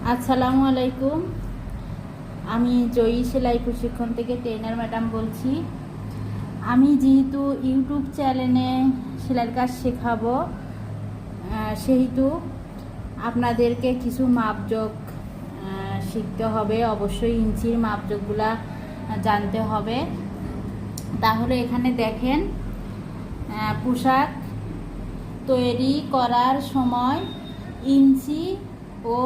আসসালামু আলাইকুম। আমি জয়ী সেলাই প্রশিক্ষণ থেকে ট্রেনার ম্যাডাম বলছি। আমি যেহেতু ইউটিউব চ্যানেলে সেলাইয়ের কাজ শেখাবো, সেহেতু আপনাদেরকে কিছু মাপজোক শিখতে হবে। অবশ্যই ইঞ্চির মাপজোকগুলা জানতে হবে। তাহলে এখানে দেখেন, পোশাক তৈরি করার সময় ইঞ্চি ও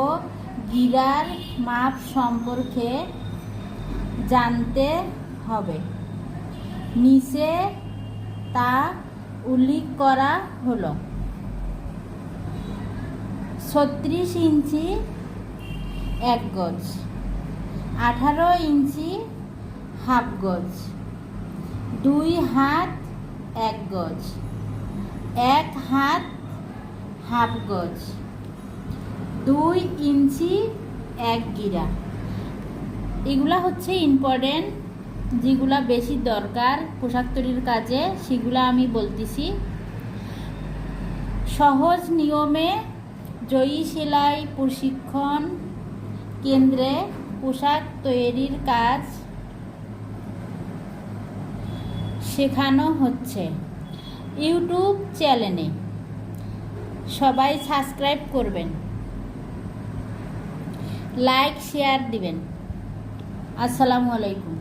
গিরার মাপ সম্পর্কে জানতে হবে। নিচে তা উল্লেখ করা হলো। 36 ইঞ্চি 1 গজ, 18 ইঞ্চি হাফ গজ, 2 হাত 1 গজ, 1 হাত হাফ গজ, 2 ইঞ্চি 1 গিরা। এগুলা হচ্ছে ইম্পর্টেন্ট, যেগুলা বেশি দরকার পোশাক তৈরির কাজে, সেগুলা আমি বলতেছি। সহজ নিয়মে জয়ী সেলাই প্রশিক্ষণ কেন্দ্রে পোশাক তৈরির কাজ শেখানো হচ্ছে। ইউটিউব চ্যানেলে সবাই সাবস্ক্রাইব করবেন, লাইক শেয়ার দিবেন। আসসালামু আলাইকুম।